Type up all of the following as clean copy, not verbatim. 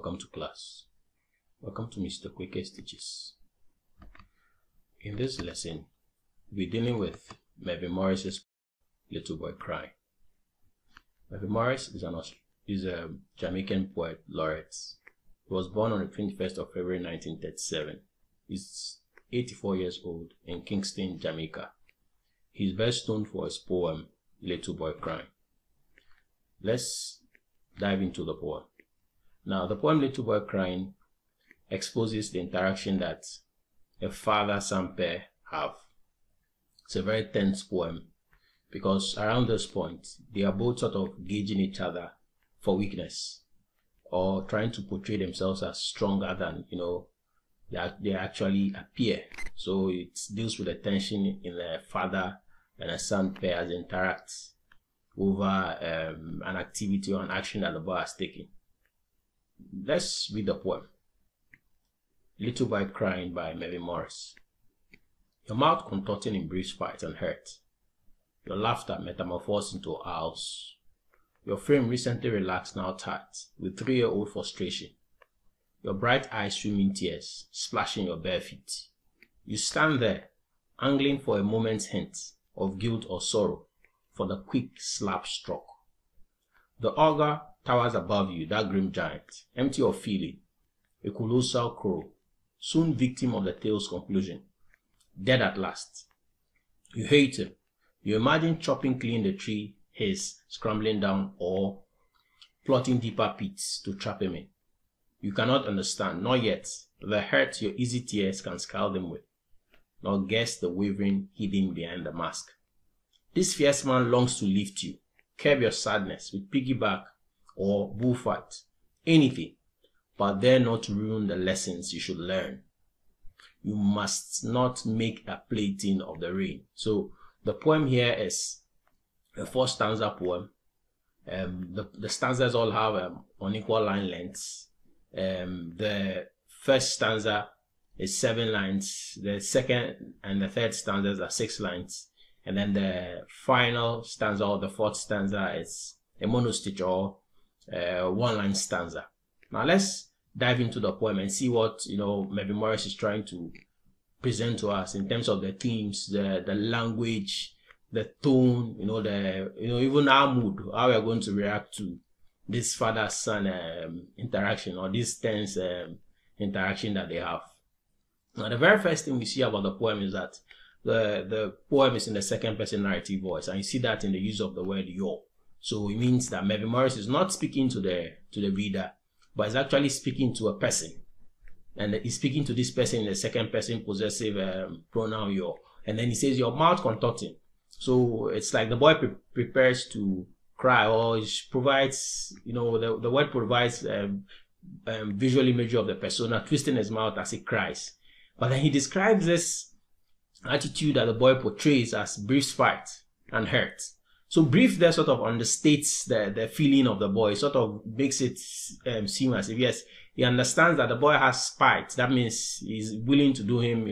Welcome to class. Welcome to Mr. Quickest Teaches. In this lesson, we're dealing with Mervyn MORRIS's Little Boy Crying. Mervyn MORRIS is a Jamaican poet laureate. He was born on the 21st of February 1937. He's 84 years old in Kingston, Jamaica. He's best known for his poem, Little Boy Crying. Let's dive into the poem. Now, the poem Little Boy Crying exposes the interaction that a father-son pair have. It's a very tense poem because around this point, they are both sort of gauging each other for weakness or trying to portray themselves as stronger than, they actually appear. So it deals with the tension in a father and a son pair as they interact over an activity or an action that the boy has taken. Let's read the poem. Little Boy Crying by Mervyn MORRIS. Your mouth contorting in brief spite and hurt. Your laughter metamorphosed into howls. Your frame recently relaxed, now tight, with 3-year-old frustration. Your bright eyes swimming tears, splashing your bare feet. You stand there, angling for a moment's hint of guilt or sorrow for the quick slap struck. The ogre towers above you, that grim giant, empty of feeling, a colossal crow, soon victim of the tale's conclusion, dead at last. You hate him. You imagine chopping clean the tree he's scrambling down or plotting deeper pits to trap him in. You cannot understand, not yet, the hurt your easy tears can scald them with, nor guess the wavering hidden behind the mask. This fierce man longs to lift you, curb your sadness with piggyback or bullfight, anything, but dare not ruin the lessons you should learn. You must not make a plaything of the rain. So the poem here is a 4-stanza poem. The stanzas all have unequal line lengths. The first stanza is 7 lines. The second and the third stanzas are 6 lines. And then the final stanza or the 4th stanza is a monostitch or 1-line stanza. Now let's dive into the poem and see what Mervyn MORRIS is trying to present to us in terms of the themes, the language, the tone, even our mood, how we are going to react to this father-son interaction or this tense interaction that they have. Now the very first thing we see about the poem is that the poem is in the second-person narrative voice, and you see that in the use of the word your. So it means that Mervyn MORRIS is not speaking to the reader, but is actually speaking to a person, and he's speaking to this person in the second-person possessive pronoun your. And then he says your mouth contorting. So it's like the boy prepares to cry, or it provides, the word provides visual imagery of the persona twisting his mouth as he cries. But then he describes this attitude that the boy portrays as brief spite and hurt. So brief there sort of understates the feeling of the boy, sort of makes it seem as if, yes, he understands that the boy has spite. That means he's willing to do him,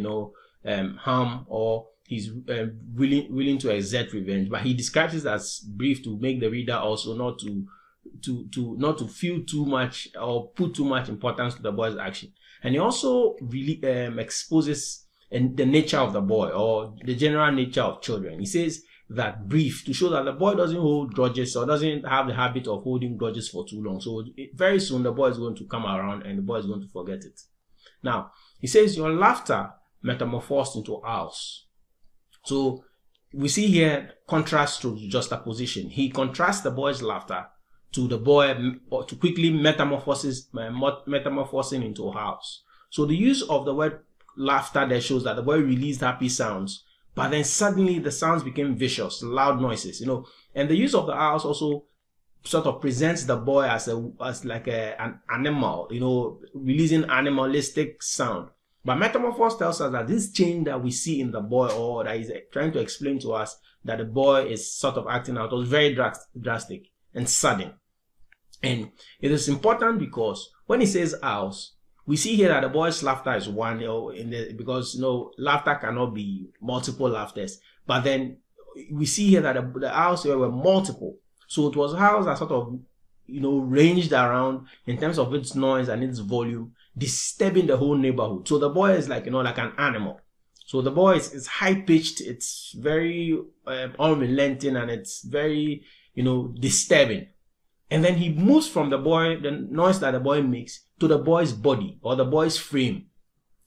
harm, or he's willing to exert revenge. But he describes it as brief to make the reader also not to feel too much or put too much importance to the boy's action. And he also really exposes the nature of the boy or the general nature of children. He says that brief to show that the boy doesn't hold grudges or doesn't have the habit of holding grudges for too long. So very soon the boy is going to come around and the boy is going to forget it. Now, he says your laughter metamorphosed into howls. So we see here contrast to juxtaposition. He contrasts the boy's laughter to the boy to quickly metamorphosing into howls. So the use of the word laughter there shows that the boy released happy sounds, but then suddenly the sounds became vicious, loud noises, and the use of the howls also sort of presents the boy as like an animal, releasing animalistic sound. But Metamorphose tells us that this change that we see in the boy, or that he's trying to explain to us that the boy is sort of acting out, was very drastic and sudden. And it is important because when he says howls, we see here that the boy's laughter is one, because laughter cannot be multiple laughters. But then we see here that the howls were multiple. So it was howls that sort of ranged around in terms of its noise and its volume, disturbing the whole neighborhood. So the boy is like like an animal. So the boy is high pitched, it's very unrelenting, and it's very disturbing. And then he moves from the boy, the noise that the boy makes, to the boy's body or the boy's frame.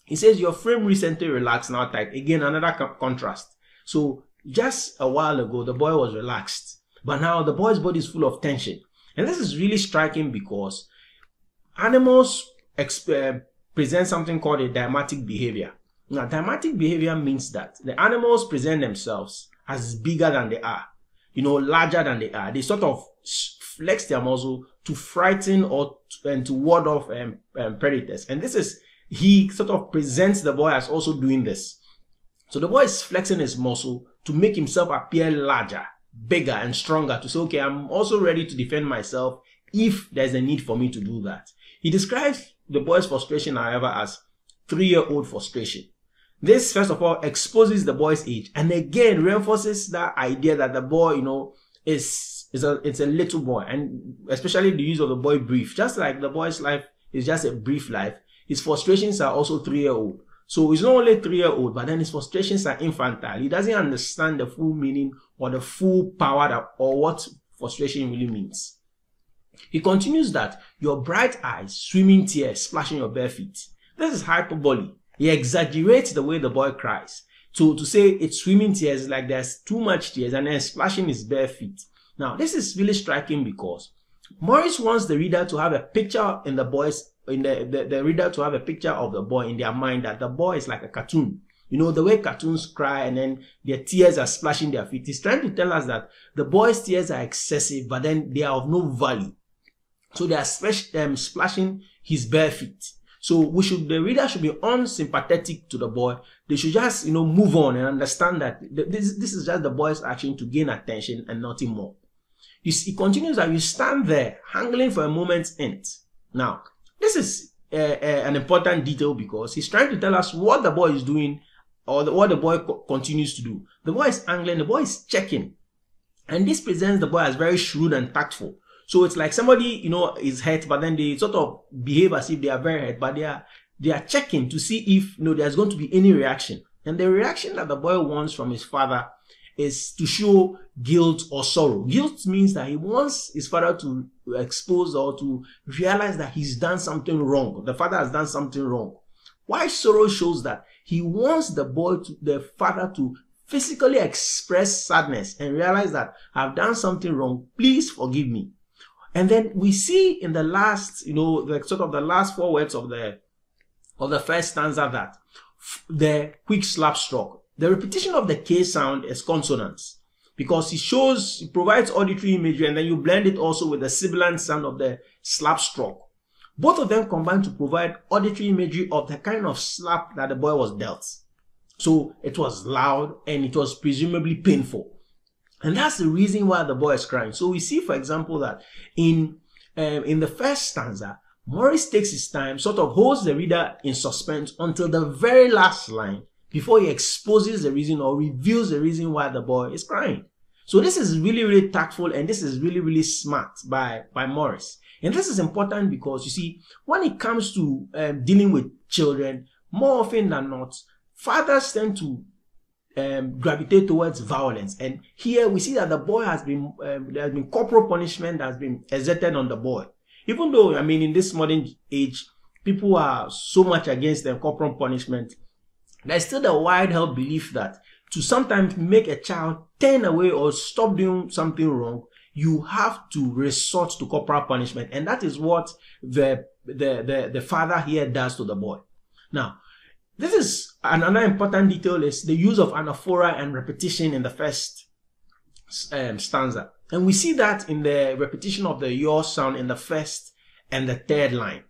He says, your frame recently relaxed, now tight. Again, another contrast. So just a while ago, the boy was relaxed, but now the boy's body is full of tension. And this is really striking because animals present something called a dimatic behavior. Now, dimatic behavior means that the animals present themselves as bigger than they are, larger than they are. They sort of flex their muscle to frighten or to ward off predators. And he sort of presents the boy as also doing this. So the boy is flexing his muscle to make himself appear larger, bigger, and stronger, to say, okay, I'm also ready to defend myself if there's a need for me to do that. He describes the boy's frustration, however, as 3-year-old frustration. This, first of all, exposes the boy's age, and again reinforces that idea that the boy, it's a little boy, and especially the use of the boy brief. Just like the boy's life is just a brief life, his frustrations are also 3-year-old. So he's not only 3-year-old, but then his frustrations are infantile. He doesn't understand the full meaning or the full power or what frustration really means. He continues that your bright eyes, swimming tears, splashing your bare feet. This is hyperbole. He exaggerates the way the boy cries. So to say it's swimming tears, like there's too much tears, and then splashing his bare feet. Now, this is really striking because Morris wants the reader to have a picture in the boy's, the reader to have a picture of the boy in their mind, that the boy is like a cartoon. The way cartoons cry and then their tears are splashing their feet. He's trying to tell us that the boy's tears are excessive, but then they are of no value. So they are splashing his bare feet. So the reader should be unsympathetic to the boy. They should just, move on and understand that this is just the boy's action to gain attention and nothing more. He continues that you stand there, hankering for a moment's end. Now, this is an important detail because he's trying to tell us what the boy is doing, or what the boy continues to do. The boy is angling, the boy is checking. And this presents the boy as very shrewd and tactful. So it's like somebody, is hurt, but then they sort of behave as if they are very hurt, but they are checking to see if, there's going to be any reaction. And the reaction that the boy wants from his father is to show guilt or sorrow. Guilt means that he wants his father to expose or to realize that he's done something wrong. The father has done something wrong. Why sorrow shows that he wants the father to physically express sadness and realize that I've done something wrong. Please forgive me. And then we see in the last, the last 4 words of the first stanza that the quick slap stroke. The repetition of the K sound is consonants because it provides auditory imagery, and then you blend it also with the sibilant sound of the slap stroke. Both of them combine to provide auditory imagery of the kind of slap that the boy was dealt. So it was loud and it was presumably painful. And that's the reason why the boy is crying. So we see, for example, that in the first stanza, Morris takes his time, sort of holds the reader in suspense until the very last line before he exposes the reason or reveals the reason why the boy is crying. So this is really, really tactful, and this is really, really smart by Morris. And this is important because, you see, when it comes to dealing with children, more often than not, fathers tend to gravitate towards violence. And here we see that the boy has been, there has been corporal punishment that has been exerted on the boy. Even though, in this modern age, people are so much against the corporal punishment, there's still the wide held belief that to sometimes make a child turn away or stop doing something wrong, you have to resort to corporal punishment. And that is what the father here does to the boy. Now, this is another important detail, is the use of anaphora and repetition in the first stanza. And we see that in the repetition of the your sound in the first and the third line.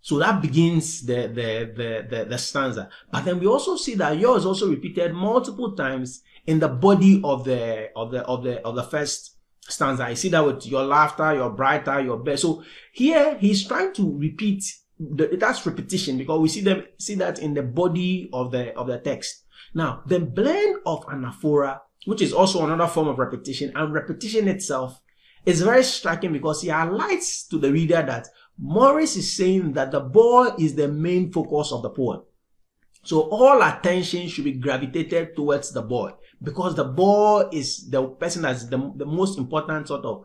So that begins the stanza. But then we also see that your is also repeated multiple times in the body of the first stanza. I see that with your laughter, your brighter, your best. So here he's trying to repeat. That's repetition because we see that in the body of the text. Now, the blend of anaphora, which is also another form of repetition, and repetition itself It's very striking because he highlights to the reader that Morris is saying that the boy is the main focus of the poem. So all attention should be gravitated towards the boy, because the boy is the person that's the most important sort of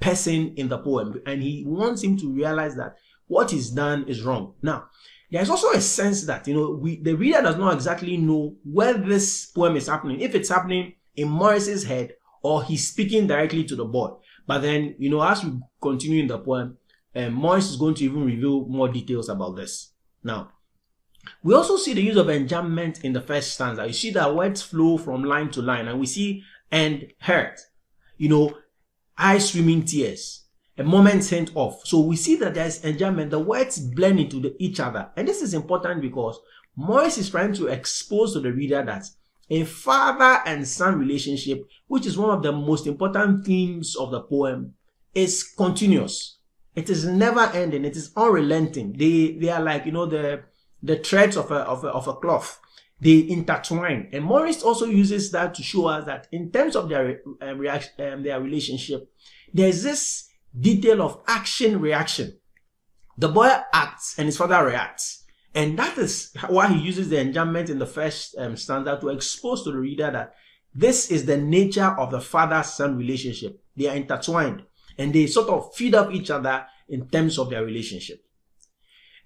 person in the poem, and he wants him to realize that what is done is wrong. Now, there's also a sense that, you know, the reader does not exactly know where this poem is happening, if it's happening in Morris's head or he's speaking directly to the boy. But then, you know, as we continue in the poem, Morris is going to even reveal more details about this. Now, we also see the use of enjambment in the first stanza. You see that words flow from line to line, and we see "and hurt," you know, "eye swimming tears," "a moment's hint of." So we see that there's enjambment. The words blend into each other, and this is important because Morris is trying to expose to the reader that a father and son relationship, which is one of the most important themes of the poem, is continuous. It is never ending. It is unrelenting. They are like, you know, the threads of a cloth. They intertwine. And Morris also uses that to show us that in terms of their relationship, there's this detail of action-reaction. The boy acts and his father reacts. And that is why he uses the enjambment in the first stanza to expose to the reader that this is the nature of the father-son relationship. They are intertwined and they sort of feed off each other in terms of their relationship.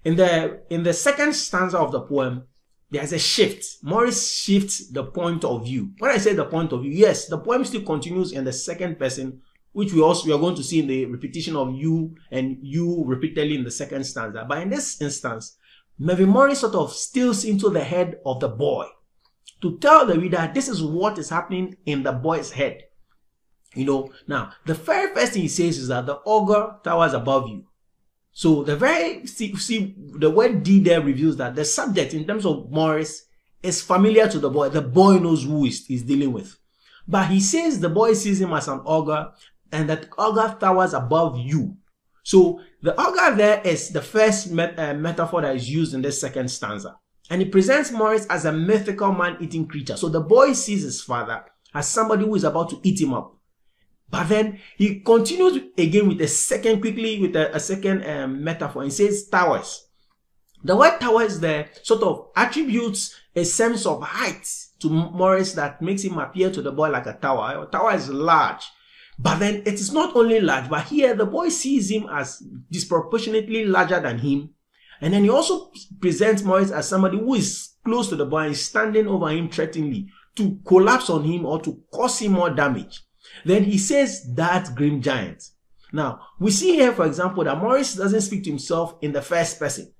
In the second stanza of the poem, there's a shift. Morris shifts the point of view. When I say the point of view, yes, the poem still continues in the second person, which we are going to see in the repetition of you and you repeatedly in the second stanza. But in this instance, Mervyn MORRIS sort of steals into the head of the boy to tell the reader this is what is happening in the boy's head. You know, now the very first thing he says is that the ogre towers above you. So the word D there reveals that the subject in terms of Morris is familiar to the boy. The boy knows who he's dealing with. But he says the boy sees him as an ogre and that ogre towers above you. So the ogre there is the first metaphor that is used in this second stanza. And it presents Morris as a mythical man-eating creature. So the boy sees his father as somebody who is about to eat him up. But then he continues again with a second metaphor. He says towers. The word towers there sort of attributes a sense of height to Morris that makes him appear to the boy like a tower. A tower is large. But then it is not only large, but here the boy sees him as disproportionately larger than him. And then he also presents Morris as somebody who is close to the boy and is standing over him threateningly to collapse on him or to cause him more damage. Then he says that grim giant. Now, we see here, for example, that Morris doesn't speak to himself in the first person.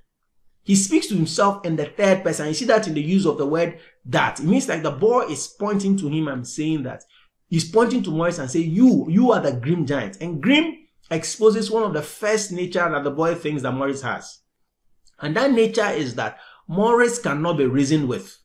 He speaks to himself in the third person. You see that in the use of the word that. It means like the boy is pointing to him and saying that. He's pointing to Morris and saying, you are the grim giant. And grim exposes one of the first nature that the boy thinks that Morris has. And that nature is that Morris cannot be reasoned with.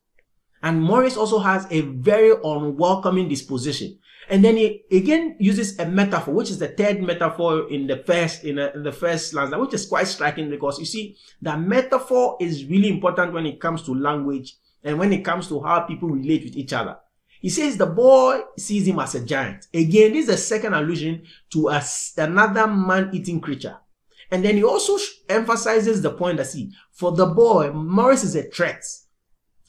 And Morris also has a very unwelcoming disposition. And then he again uses a metaphor, which is the third metaphor in the first stanza, which is quite striking because you see that metaphor is really important when it comes to language and when it comes to how people relate with each other. He says the boy sees him as a giant. Again, this is a second allusion to another man-eating creature. And then he also emphasizes the point that, see, for the boy, Morris is a threat.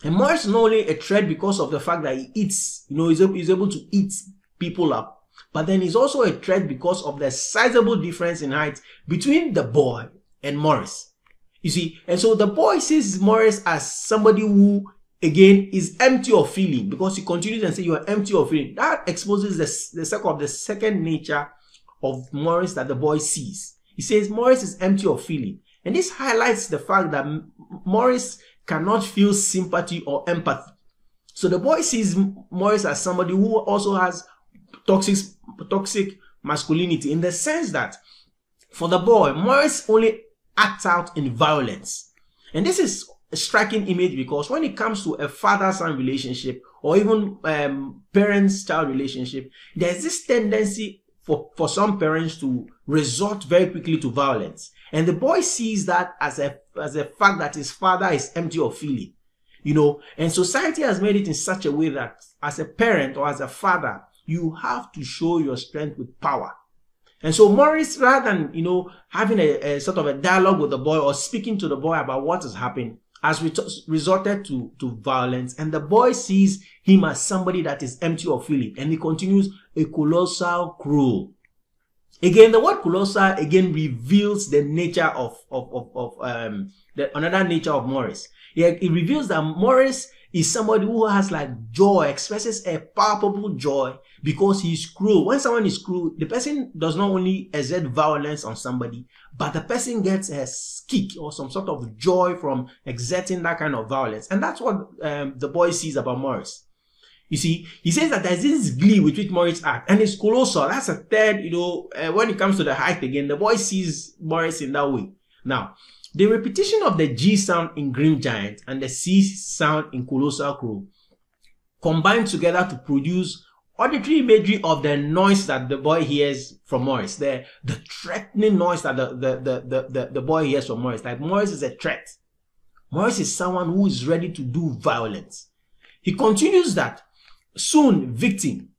And Morris is not only a threat because of the fact that he eats, you know, he's able to eat people up, but then he's also a threat because of the sizable difference in height between the boy and Morris. You see, and so the boy sees Morris as somebody who, again, is empty of feeling, because he continues and says you are empty of feeling. That exposes the second nature of Morris that the boy sees. He says Morris is empty of feeling, and this highlights the fact that Morris cannot feel sympathy or empathy. So the boy sees Morris as somebody who also has toxic masculinity, in the sense that for the boy, Morris only acts out in violence. And this is a striking image because when it comes to a father-son relationship or even parents-child relationship, there's this tendency for some parents to resort very quickly to violence. And the boy sees that as a fact that his father is empty of feeling. You know, and society has made it in such a way that as a parent or as a father, you have to show your strength with power. And so Morris, rather than, having a sort of a dialogue with the boy or speaking to the boy about what has happened, has resorted to violence. And the boy sees him as somebody that is empty of feeling. And he continues, a colossal cruel. Again, the word colossal again reveals the nature of another nature of Morris. It reveals that Morris is somebody who has like joy, expresses a palpable joy because he's cruel. When someone is cruel, the person does not only exert violence on somebody, but the person gets a kick or some sort of joy from exerting that kind of violence. And that's what the boy sees about Morris. You see, he says that there's this glee with which Morris acts, and it's colossal. That's a third, when it comes to the height again, the boy sees Morris in that way. Now, the repetition of the G sound in Grim Giant and the C sound in Colossal Crow combine together to produce auditory imagery of the noise that the boy hears from Morris, the threatening noise that the boy hears from Morris. Like Morris is a threat. Morris is someone who is ready to do violence. He continues that soon victim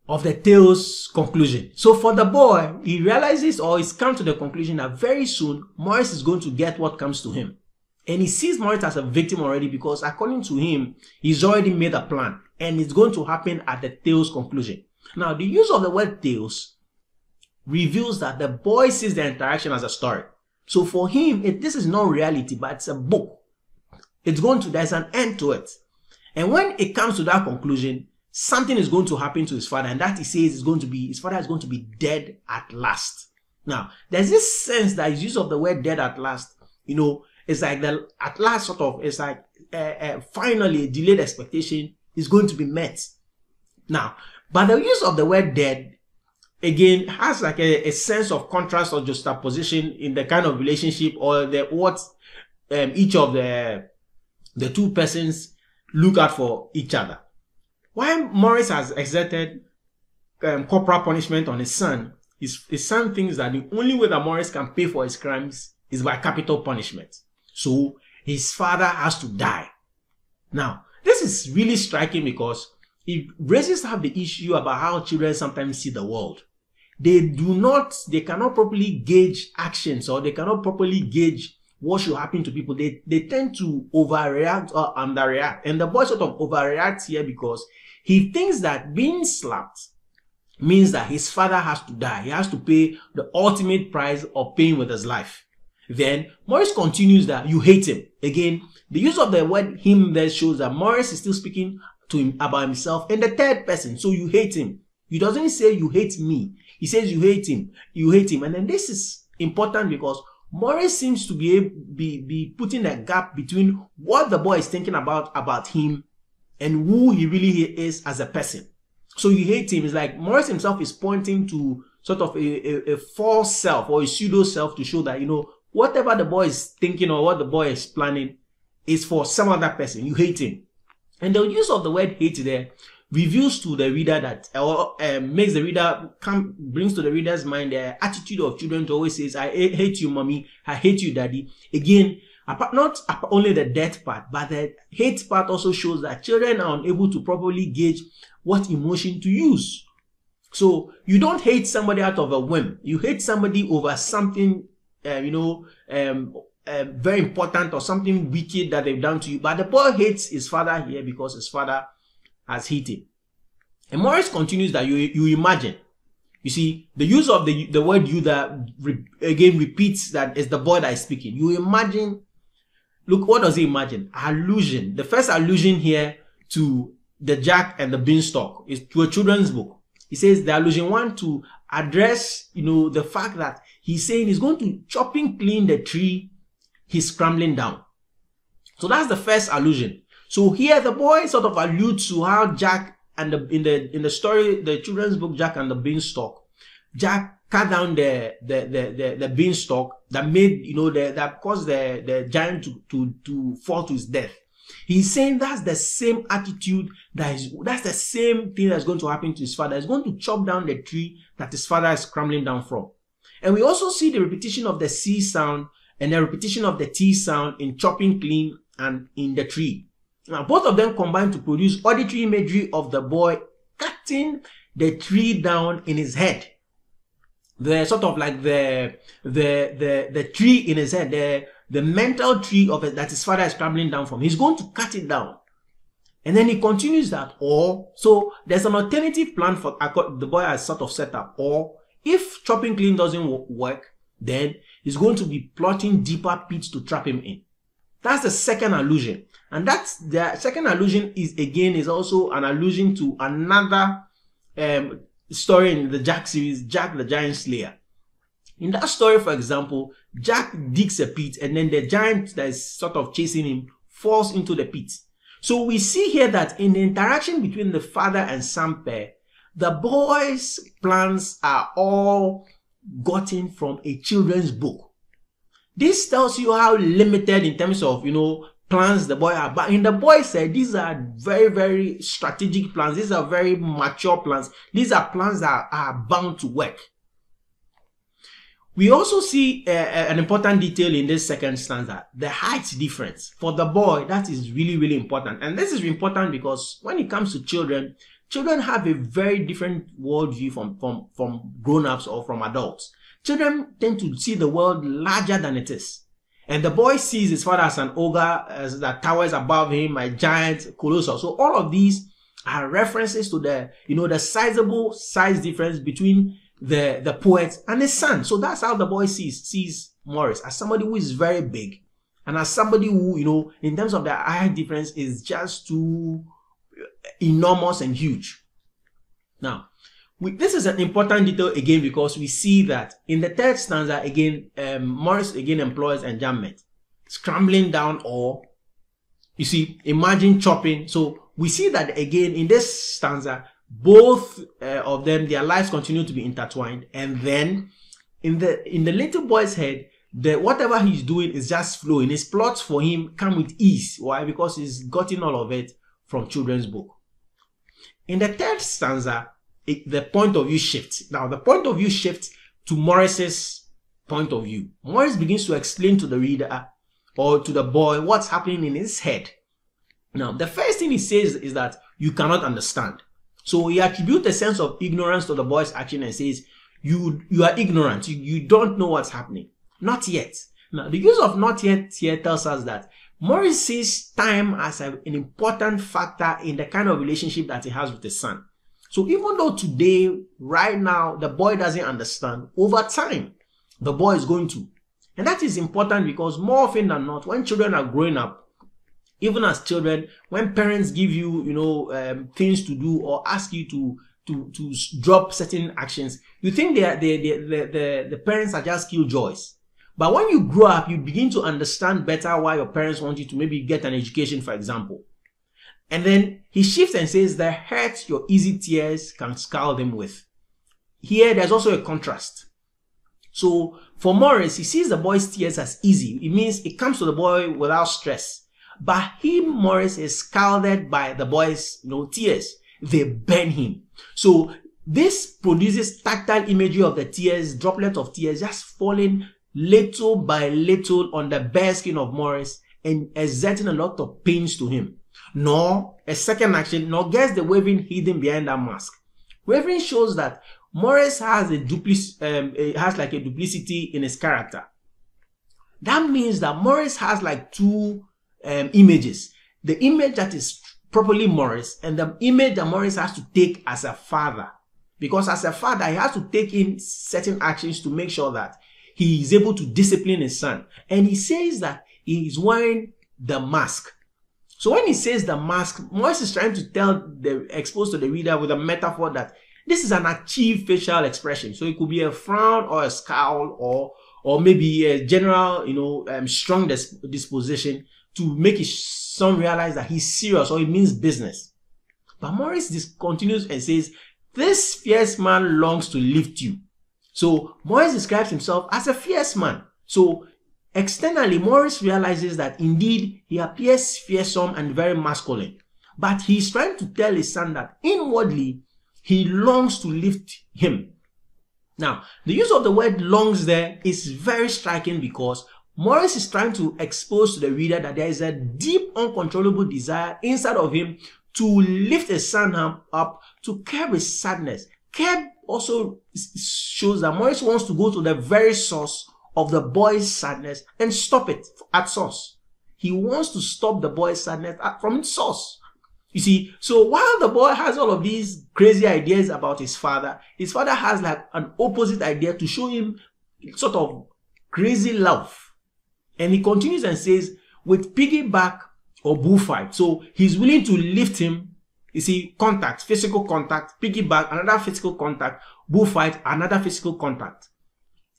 of the tale's conclusion. So for the boy, he realizes or he's come to the conclusion that very soon Morris is going to get what comes to him. And he sees Morris as a victim already because according to him, he's already made a plan and it's going to happen at the tale's conclusion. Now, the use of the word tales reveals that the boy sees the interaction as a story. So for him, this is not reality, but it's a book. There's an end to it. And when it comes to that conclusion, something is going to happen to his father, and that he says his father is going to be dead at last. Now, there's this sense that his use of the word dead at last, it's like the at last sort of, it's like finally a delayed expectation is going to be met. Now, but the use of the word dead, again, has like a sense of contrast or juxtaposition in the kind of relationship or each of the two persons look out for each other. While Morris has exerted corporal punishment on his son, his son thinks that the only way that Morris can pay for his crimes is by capital punishment. So his father has to die. Now, this is really striking because it raises up the issue about how children sometimes see the world. They cannot properly gauge actions, or they cannot properly gauge what should happen to people. They tend to overreact or underreact. And the boy sort of overreacts here because he thinks that being slapped means that his father has to die. He has to pay the ultimate price of paying with his life. Then Morris continues that you hate him. Again, the use of the word him there shows that Morris is still speaking to him about himself in the third person. So you hate him. He doesn't say you hate me. He says you hate him. You hate him. And then this is important because Morris seems to be putting a gap between what the boy is thinking about him and who he really is as a person. So you hate him. It's like Morris himself is pointing to sort of a false self or a pseudo self to show that, whatever the boy is thinking or what the boy is planning is for some other person. You hate him. And the use of the word hate there reveals to the reader that, or makes the reader brings to the reader's mind the attitude of children to always says, I hate you, mommy, I hate you, daddy. Again, not only the death part, but the hate part also shows that children are unable to properly gauge what emotion to use. So you don't hate somebody out of a whim. You hate somebody over something, very important or something wicked that they've done to you. But the boy hates his father here because his father has hit him. And Morris continues that you imagine. You see, the use of the word you that again repeats that it's the boy that is speaking. You imagine. Look, what does he imagine? Allusion. The first allusion here to the Jack and the Beanstalk is to a children's book. He says the allusion one to address, the fact that he's saying he's going to chopping clean the tree he's scrambling down. So that's the first allusion. So here the boy sort of alludes to how Jack and in the story, the children's book Jack and the Beanstalk, Jack cut down the beanstalk that made that caused the giant to fall to his death. He's saying that's the same attitude that's the same thing that's going to happen to his father. He's going to chop down the tree that his father is scrambling down from. And we also see the repetition of the C sound and the repetition of the T sound in chopping clean and in the tree. Now, both of them combine to produce auditory imagery of the boy cutting the tree down in his head. the sort of like the tree in his head, the mental tree of it that his father is scrambling down from. He's going to cut it down. And then he continues that, or, so there's an alternative plan for the boy has sort of set up, or if chopping clean doesn't work, then he's going to be plotting deeper pits to trap him in. That's the second allusion. And that's the second allusion is also an allusion to another story in the Jack series, Jack the Giant Slayer. In that story, for example, Jack digs a pit and then the giant that is sort of chasing him falls into the pit. So we see here that in the interaction between the father and son pair, the boy's plans are all gotten from a children's book. This tells you how limited in terms of, plans the boy had. But in the boy's head, these are very, very strategic plans. These are very mature plans. These are plans that are bound to work. We also see an important detail in this second stanza, the height difference. For the boy, that is really, really important. And this is important because when it comes to children, children have a very different worldview from grown-ups or from adults. Children tend to see the world larger than it is. And the boy sees his father as an ogre, as that towers above him, a giant, colossal. So all of these are references to the, the sizable size difference between the poet and his son. So that's how the boy sees Morris, as somebody who is very big, and as somebody who, in terms of the height difference, is just too enormous and huge. Now, this is an important detail again because we see that in the third stanza again, Morris again employs enjambment, scrambling down, or imagine chopping. So we see that again in this stanza, both of them, their lives continue to be intertwined, and then in the little boy's head, whatever he's doing is just flowing. His plots for him come with ease. Why? Because he's gotten all of it from children's book. In the third stanza, the point of view shifts. Now, the point of view shifts to Morris's point of view. Morris begins to explain to the reader or to the boy what's happening in his head. Now, the first thing he says is that you cannot understand. So he attributes a sense of ignorance to the boy's action and says, you are ignorant. You don't know what's happening. Not yet. Now, the use of not yet here tells us that Morris sees time as an important factor in the kind of relationship that he has with his son. So even though today, right now, the boy doesn't understand, over time, the boy is going to. And that is important because more often than not, when children are growing up, even as children, when parents give you, things to do or ask you to drop certain actions, you think the parents are just killjoys. But when you grow up, you begin to understand better why your parents want you to maybe get an education, for example. And then he shifts and says, the hurt your easy tears can scour them with. Here, there's also a contrast. So for Morris, he sees the boy's tears as easy. It means it comes to the boy without stress. But Morris, is scalded by the boy's tears. They burn him. So this produces tactile imagery of the tears, droplets of tears just falling little by little on the bare skin of Morris and exerting a lot of pains to him. Nor a second action, nor gets the waving hidden behind that mask. Wavering shows that Morris has a duplicity in his character. That means that Morris has like two images. The image that is properly Morris and the image that Morris has to take as a father. Because as a father, he has to take in certain actions to make sure that he is able to discipline his son. And he says that he is wearing the mask. So when he says the mask, Morris is trying to expose to the reader with a metaphor that this is an achieved facial expression. So it could be a frown or a scowl or maybe a general, strong disposition to make his son realize that he's serious or it means business. But Morris continues and says, this fierce man longs to lift you. So Morris describes himself as a fierce man. So externally, Morris realizes that indeed he appears fearsome and very masculine. But he's trying to tell his son that inwardly, he longs to lift him. Now, the use of the word longs there is very striking because Morris is trying to expose to the reader that there is a deep, uncontrollable desire inside of him to lift his son up, to curb his sadness, curb also shows that Morris wants to go to the very source of the boy's sadness and stop it at source. He wants to stop the boy's sadness from its source. You see, so while the boy has all of these crazy ideas about his father has like an opposite idea to show him sort of crazy love. And he continues and says, with piggyback or bullfight. So he's willing to lift him. You see, contact, physical contact, piggyback, another physical contact, bullfight, another physical contact.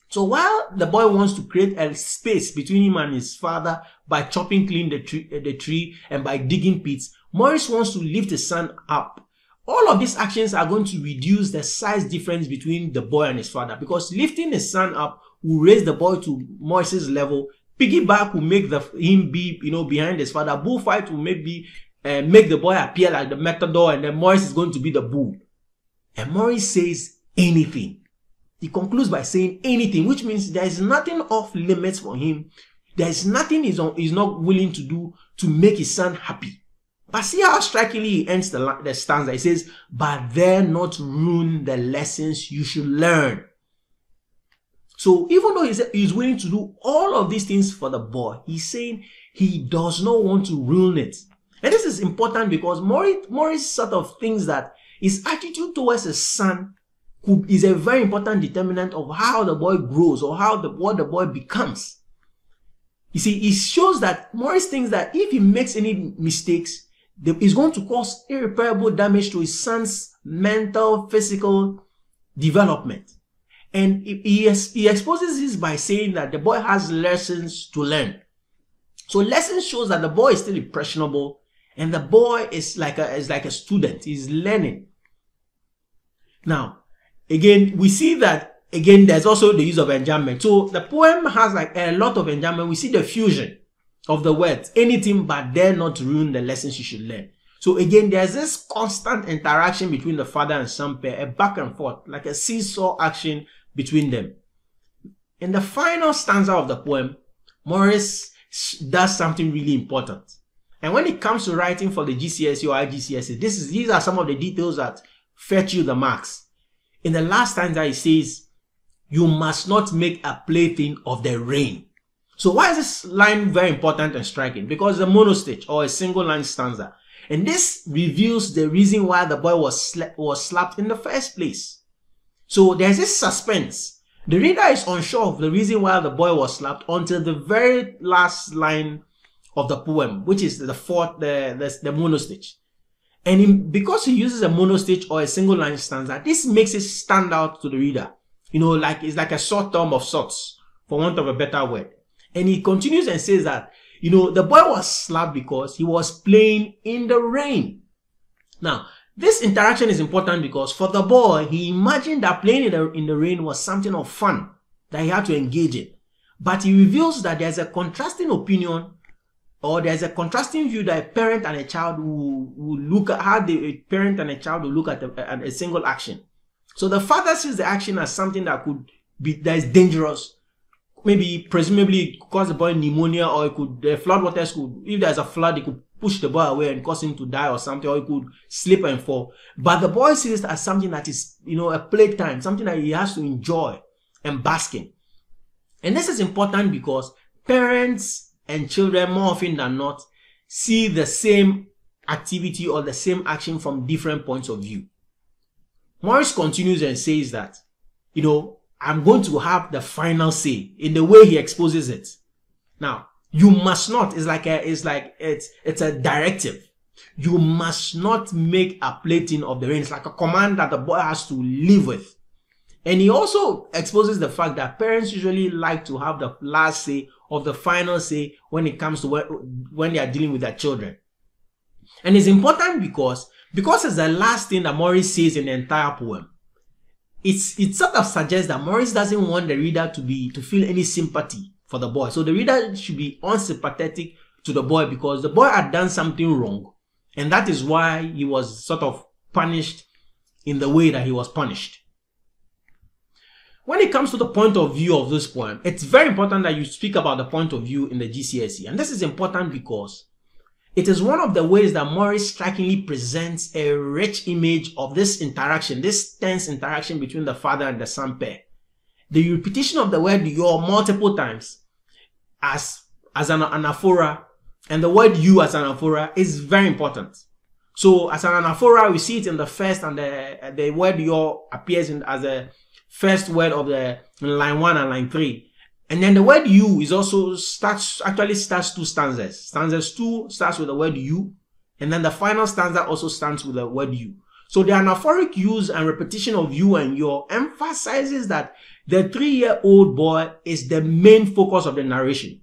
So while the boy wants to create a space between him and his father by chopping clean the tree and by digging pits, Morris wants to lift his son up. All of these actions are going to reduce the size difference between the boy and his father, because lifting his son up will raise the boy to Morris's level. Piggyback will make him be, behind his father. Bullfight will make the boy appear like the matador, and then Morris is going to be the bull. And Morris says anything. He concludes by saying anything, which means there is nothing off limits for him. There is nothing he's not willing to do to make his son happy. But see how strikingly he ends the stanza. He says, but dare not ruin the lessons you should learn. So even though he's willing to do all of these things for the boy, he's saying he does not want to ruin it. And this is important because Morris sort of thinks that his attitude towards his son is a very important determinant of how the boy grows or what the boy becomes. You see, it shows that Morris thinks that if he makes any mistakes, it's going to cause irreparable damage to his son's mental, physical development. And he exposes this by saying that the boy has lessons to learn. So lessons shows that the boy is still impressionable, and the boy is like a student. He's learning. Now, again, we see that, again, there's also the use of enjambment. So the poem has like a lot of enjambment. We see the fusion of the words, anything but dare not ruin the lessons you should learn. So again, there's this constant interaction between the father and son pair, a back and forth, like a seesaw action between them. In the final stanza of the poem, Morris does something really important. And when it comes to writing for the GCSE or IGCSE, these are some of the details that fetch you the marks. In the last stanza, he says, you must not make a plaything of the rain. So why is this line very important and striking? Because the monostage or a single line stanza. And this reveals the reason why the boy was slapped in the first place. So there's this suspense. The reader is unsure of the reason why the boy was slapped until the very last line of the poem, which is the monostage. And because he uses a monostage or a single line stanza, this makes it stand out to the reader. It's like a short term of sorts, for want of a better word. And he continues and says that, the boy was slapped because he was playing in the rain. Now, this interaction is important because for the boy, he imagined that playing in the rain was something of fun that he had to engage in. But he reveals that there's a contrasting opinion, or there's a contrasting view that a parent and a child will look at, how a parent and a child will look at a single action. So the father sees the action as something that is dangerous. Maybe, presumably, cause the boy pneumonia, or the floodwaters if there's a flood, it could push the boy away and cause him to die or something, or he could slip and fall. But the boy sees it as something that is, a playtime, something that he has to enjoy and bask in. And this is important because parents and children, more often than not, see the same activity or the same action from different points of view. Morris continues and says that, I'm going to have the final say in the way he exposes it. Now, you must not, it's a directive. You must not make a plaything of the rain. It's like a command that the boy has to live with. And he also exposes the fact that parents usually like to have the last say or the final say when it comes to when they are dealing with their children. And it's important because it's the last thing that Morris says in the entire poem. It sort of suggests that Morris doesn't want the reader to feel any sympathy for the boy. So the reader should be unsympathetic to the boy because the boy had done something wrong. And that is why he was sort of punished in the way that he was punished. When it comes to the point of view of this poem, it's very important that you speak about the point of view in the GCSE. And this is important because It is one of the ways that Morris strikingly presents a rich image of this interaction, this tense interaction between the father and the son pair. The repetition of the word your multiple times as an anaphora and the word you as an anaphora is very important. So as an anaphora, we see it in the first, and the word your appears as the first word of the line 1 and line 3. And then the word you is also starts 2 stanzas. Stanzas 2 starts with the word you, and then the final stanza also starts with the word you. So the anaphoric use and repetition of you and your emphasizes that the 3-year-old boy is the main focus of the narration.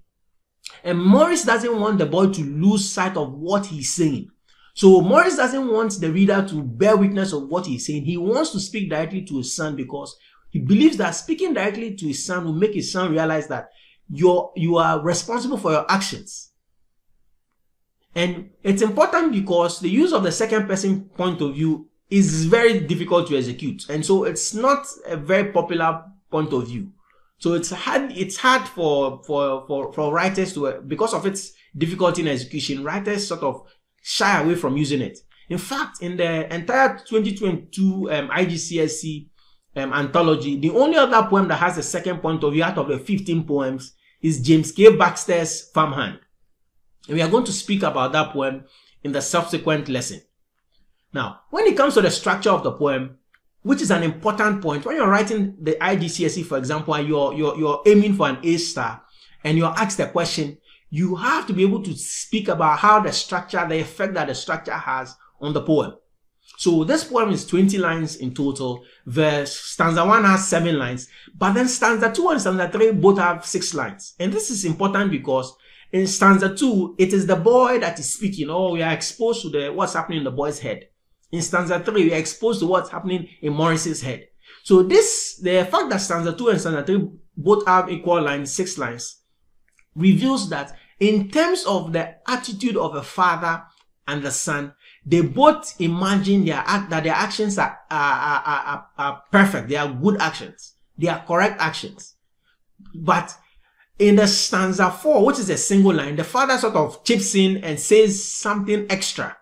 And Morris doesn't want the boy to lose sight of what he's saying. So Morris doesn't want the reader to bear witness of what he's saying. He wants to speak directly to his son because he believes that speaking directly to his son will make his son realize that you are responsible for your actions. And it's important because the use of the second person point of view is very difficult to execute. And so it's not a very popular point of view. So it's hard for writers to, because of its difficulty in execution, writers sort of shy away from using it. In fact, in the entire 2022 IGCSE anthology, the only other poem that has a second point of view out of the 15 poems is James K. Baxter's Farmhand. And we are going to speak about that poem in the subsequent lesson. Now, when it comes to the structure of the poem, which is an important point, when you're writing the IGCSE, for example, and you're aiming for an A star, and you're asked a question, you have to be able to speak about how the structure, the effect that the structure has on the poem. So this poem is 20 lines in total. Stanza 1 has 7 lines, but then stanza 2 and stanza 3 both have 6 lines. And this is important because in stanza 2, it is the boy that is speaking, or we are exposed to what's happening in the boy's head. In stanza 3, we are exposed to what's happening in Morris's head. So the fact that stanza 2 and stanza 3 both have equal lines, 6 lines, reveals that in terms of the attitude of a father and the son, they both imagine that their actions are perfect. They are good actions. They are correct actions. But in the stanza 4, which is a single line, the father sort of chips in and says something extra.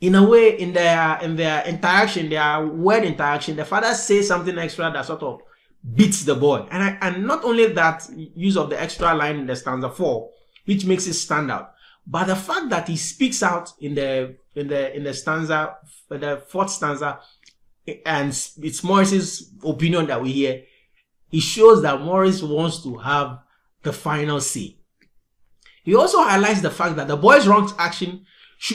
In a way, in their interaction, their word interaction, the father says something extra that sort of beats the boy. And not only that use of the extra line in the stanza 4, which makes it stand out, but the fact that he speaks out in the stanza, the 4th stanza, and it's Morris's opinion that we hear, it shows that Morris wants to have the final say. He also highlights the fact that the boy's wrong action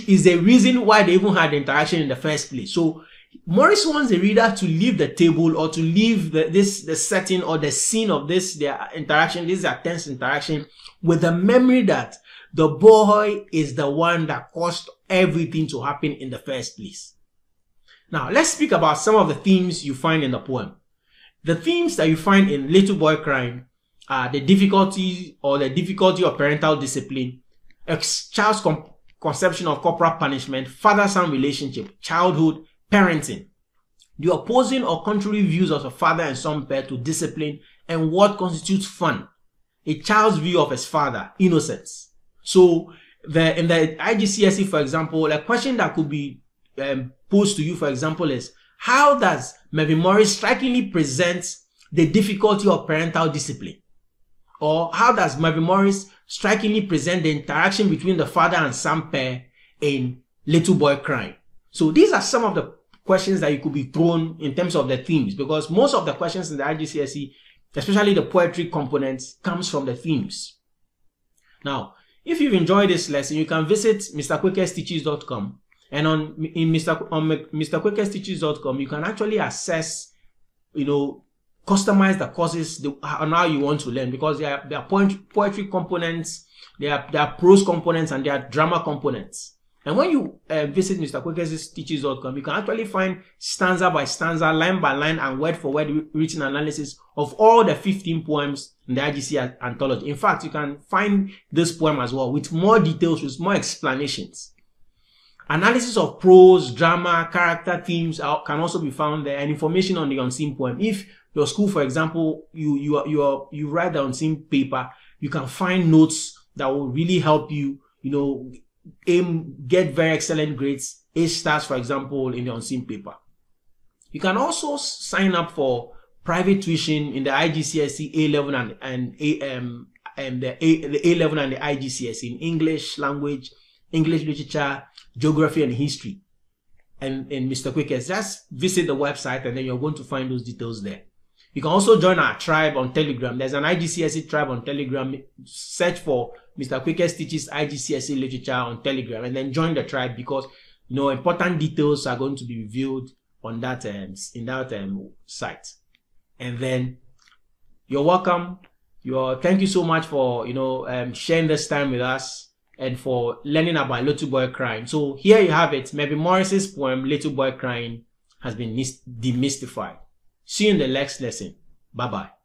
is the reason why they even had the interaction in the first place. So Morris wants the reader to leave the table or to leave the setting or the scene of their interaction, this is a tense interaction, with the memory that the boy is the one that caused everything to happen in the first place. Now, let's speak about some of the themes you find in the poem. The themes that you find in Little Boy Crying are the difficulty of parental discipline, a child's conception of corporal punishment, father-son relationship, childhood, parenting, the opposing or contrary views of a father and son pair to discipline, and what constitutes fun, a child's view of his father, innocence. So in the IGCSE, for example, a question that could be posed to you, for example, is how does Mervyn MORRIS strikingly present the difficulty of parental discipline? Or how does Mervyn MORRIS strikingly present the interaction between the father and son pair in Little Boy Crying? So these are some of the questions that you could be thrown in terms of the themes, because most of the questions in the IGCSE, especially the poetry components, comes from the themes. Now, if you've enjoyed this lesson, you can visit mrquakersteaches.com, and on mrquakersteaches.com, you can actually access, customize the courses on how you want to learn, because there are poetry components, there are prose components, and there are drama components. And when you visit mrquakersteaches.com, you can actually find stanza by stanza, line by line, and word for word written analysis of all the 15 poems in the IGC anthology. In fact, you can find this poem as well with more details, with more explanations. Analysis of prose, drama, character, themes can also be found there, and information on the unseen poem. If your school, for example, you write the unseen paper, you can find notes that will really help you, get very excellent grades, A stars, for example, in the unseen paper. You can also sign up for private tuition in the IGCSE A-level and the A-level and the IGCSE in English language, English literature, geography, and history. And in Mr. Quickest, just visit the website and then you're going to find those details there. You can also join our tribe on Telegram. There's an IGCSE tribe on Telegram. Search for Mr. Quickest Teaches IGCSE Literature on Telegram and then join the tribe, because important details are going to be revealed on that in that site. And then you're welcome. Thank you so much for sharing this time with us and for learning about Little Boy Crying. So here you have it. Mervyn Morris's poem Little Boy Crying has been demystified. See you in the next lesson. Bye bye.